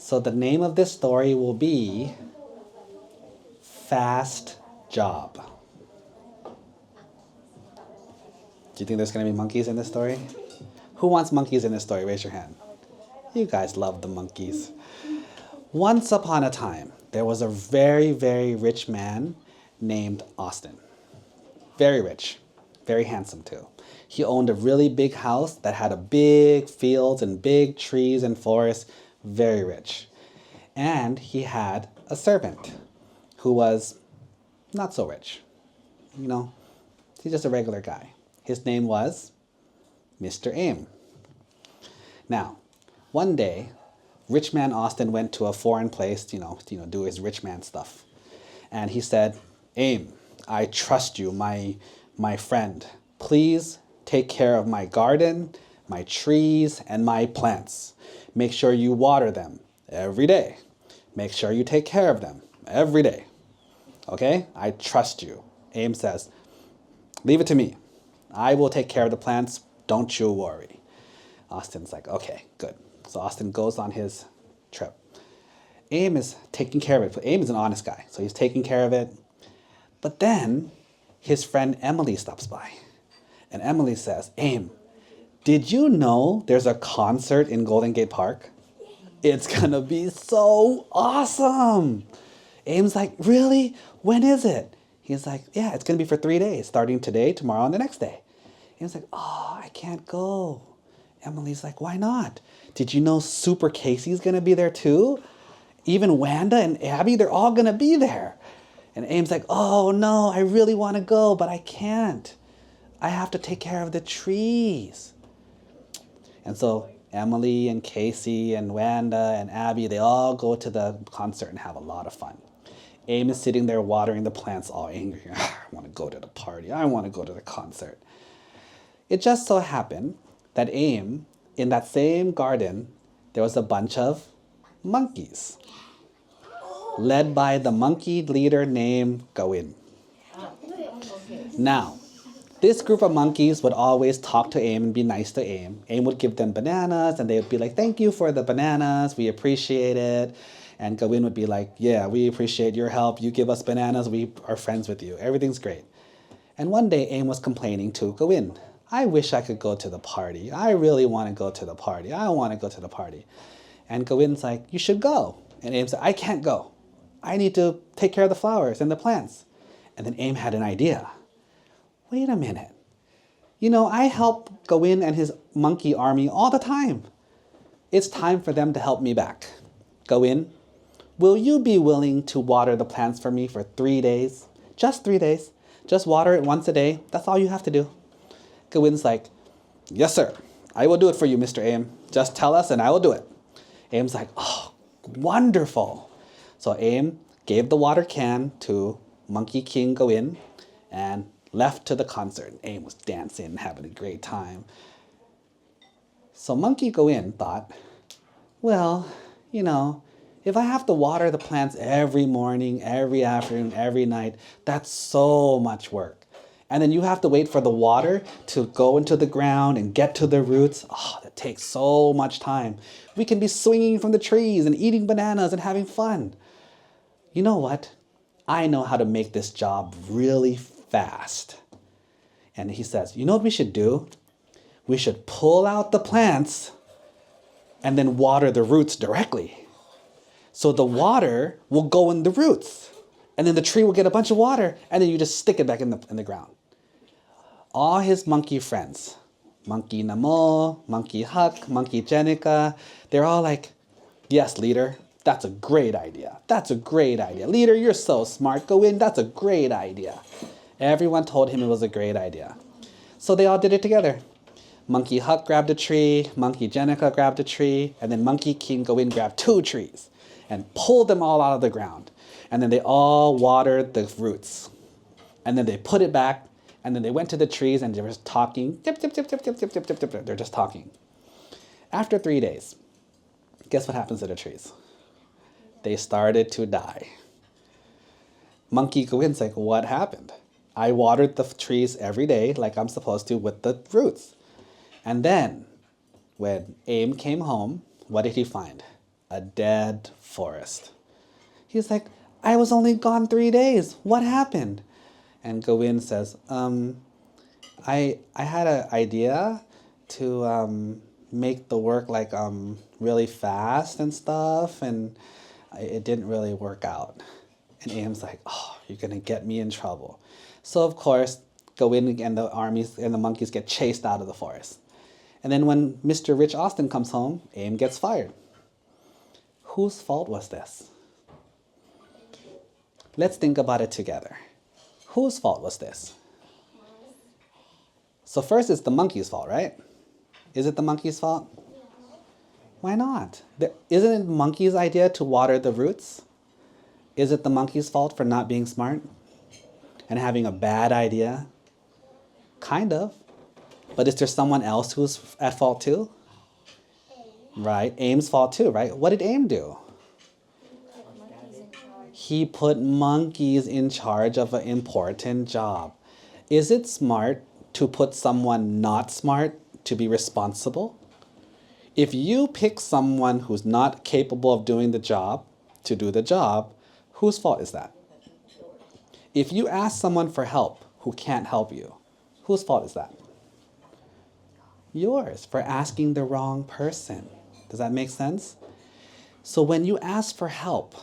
So the name of this story will be Fast Job. Do you think there's going to be monkeys in this story? Who wants monkeys in this story? Raise your hand. You guys love the monkeys. Once upon a time, there was a very, very rich man named Austin. Very rich, very handsome too. He owned a really big house that had a big fields and big trees and forests, very rich. And he had a servant who was not so rich. You know, he's just a regular guy. His name was Mr. Aim. Now, one day, rich man Austin went to a foreign place, do his rich man stuff. And he said, Aim, I trust you, my friend. Please take care of my garden, my trees, and my plants. Make sure you water them every day. Make sure you take care of them every day. Okay? I trust you. Aim says, leave it to me. I will take care of the plants. Don't you worry. Austin's like, okay, good. So Austin goes on his trip. Aim is taking care of it. Aim is an honest guy, so he's taking care of it. But then his friend Emily stops by. And Emily says, Aim, did you know there's a concert in Golden Gate Park? It's gonna be so awesome. Aim's like, really? When is it? He's like, yeah, it's gonna be for 3 days, starting today, tomorrow, and the next day. Aim's like, oh, I can't go. Emily's like, why not? Did you know Super Casey's gonna be there too? Even Wanda and Abby, they're all gonna be there. And Aim's like, oh no, I really wanna go, but I can't. I have to take care of the trees. And so Emily and Casey and Wanda and Abby, they all go to the concert and have a lot of fun. Aim is sitting there watering the plants, all angry. I want to go to the party. I want to go to the concert. It just so happened that Aim, in that same garden, there was a bunch of monkeys, led by the monkey leader named Gawin. Now, this group of monkeys would always talk to Aim and be nice to Aim. Aim would give them bananas, and they would be like, thank you for the bananas, we appreciate it. And Gawin would be like, yeah, we appreciate your help. You give us bananas, we are friends with you. Everything's great. And one day, Aim was complaining to Gawin, I wish I could go to the party. I really want to go to the party. I want to go to the party. And Gawin's like, you should go. And Aim said, I can't go. I need to take care of the flowers and the plants. And then Aim had an idea. Wait a minute. I help Gawin and his monkey army all the time. It's time for them to help me back. Gawin, will you be willing to water the plants for me for 3 days? Just 3 days. Just water it once a day. That's all you have to do. Gawin's like, yes, sir. I will do it for you, Mr. Aim. Just tell us and I will do it. Aim's like, oh, wonderful. So Aim gave the water can to Monkey King Gawin and left to the concert. Aim was dancing, having a great time. So Monkey Gawin thought, well, if I have to water the plants every morning, every afternoon, every night, that's so much work. And then you have to wait for the water to go into the ground and get to the roots. Oh, that takes so much time. We can be swinging from the trees and eating bananas and having fun. You know what? I know how to make this job really fast. And he says, you know what we should do? We should pull out the plants and then water the roots directly. So the water will go in the roots. And then the tree will get a bunch of water, and then you just stick it back in the ground. All his monkey friends, Monkey Namo, Monkey Huck, Monkey Jenica, they're all like, yes, leader, that's a great idea. That's a great idea. Leader, you're so smart. Go in, that's a great idea. Everyone told him it was a great idea. So they all did it together. Monkey Huck grabbed a tree, Monkey Jenica grabbed a tree, and then Monkey King Gawin grabbed 2 trees and pulled them all out of the ground. And then they all watered the roots. And then they put it back, and then they went to the trees and they were just talking. Tip, tip, tip, tip, tip, tip, tip, tip, tip. They're just talking. After 3 days, guess what happens to the trees? They started to die. Monkey Gawin's like, what happened? I watered the trees every day like I'm supposed to with the roots. And then, when Aim came home, what did he find? a dead forest. He's like, I was only gone 3 days. What happened? And Govind says, I had an idea to make the work like really fast and stuff, and it didn't really work out. And Aim's like, oh, you're gonna get me in trouble. So of course, Govind and the armies and the monkeys get chased out of the forest. And then when Mr. Rich Austin comes home, Aim gets fired. Whose fault was this? Let's think about it together. Whose fault was this? So first it's the monkey's fault, right? Is it the monkey's fault? Why not? Isn't it the monkey's idea to water the roots? Is it the monkey's fault for not being smart and having a bad idea? Kind of. But is there someone else who's at fault too? Right, Aim's fault too, right? What did Aim do? He put monkeys in charge of an important job. Is it smart to put someone not smart to be responsible? If you pick someone who's not capable of doing the job to do the job, whose fault is that? If you ask someone for help who can't help you, whose fault is that? Yours, for asking the wrong person. Does that make sense? So when you ask for help,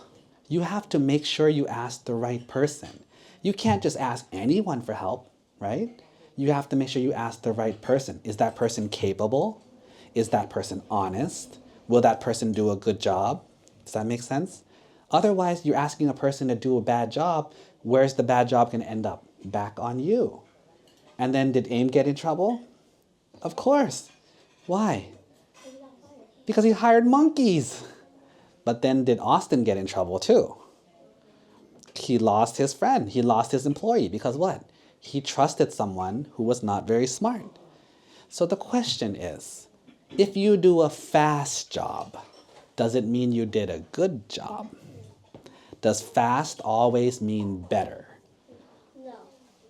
you have to make sure you ask the right person. You can't just ask anyone for help, right? You have to make sure you ask the right person. Is that person capable? Is that person honest? Will that person do a good job? Does that make sense? Otherwise, you're asking a person to do a bad job. Where's the bad job going to end up? Back on you. And then did Aim get in trouble? Of course. Why? Because he hired monkeys. But then did Austin get in trouble too? He lost his friend. He lost his employee because what? He trusted someone who was not very smart. So the question is, if you do a fast job, does it mean you did a good job? Does fast always mean better? No.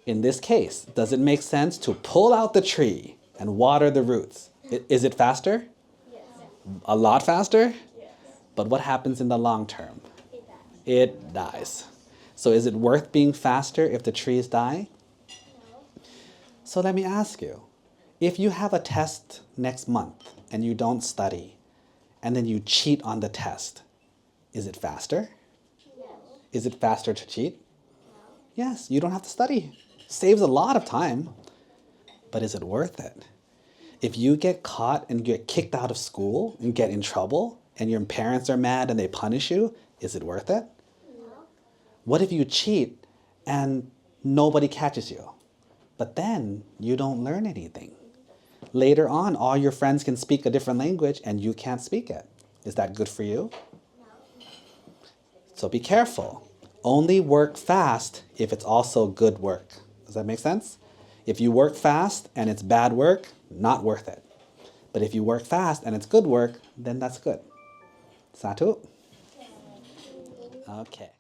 In this case, does it make sense to pull out the tree and water the roots? Is it faster? Yes. A lot faster? Yes. But what happens in the long term? It does. It dies. So is it worth being faster if the trees die? No. So let me ask you, if you have a test next month and you don't study, and then you cheat on the test, is it faster? Yes. Is it faster to cheat? No. Yes, you don't have to study. Saves a lot of time. But is it worth it? If you get caught and get kicked out of school and get in trouble, and your parents are mad and they punish you, is it worth it? No. What if you cheat and nobody catches you? But then you don't learn anything. Later on, all your friends can speak a different language and you can't speak it. Is that good for you? No. So be careful. Only work fast if it's also good work. Does that make sense? If you work fast and it's bad work, not worth it. But if you work fast and it's good work, then that's good. Satu? Okay.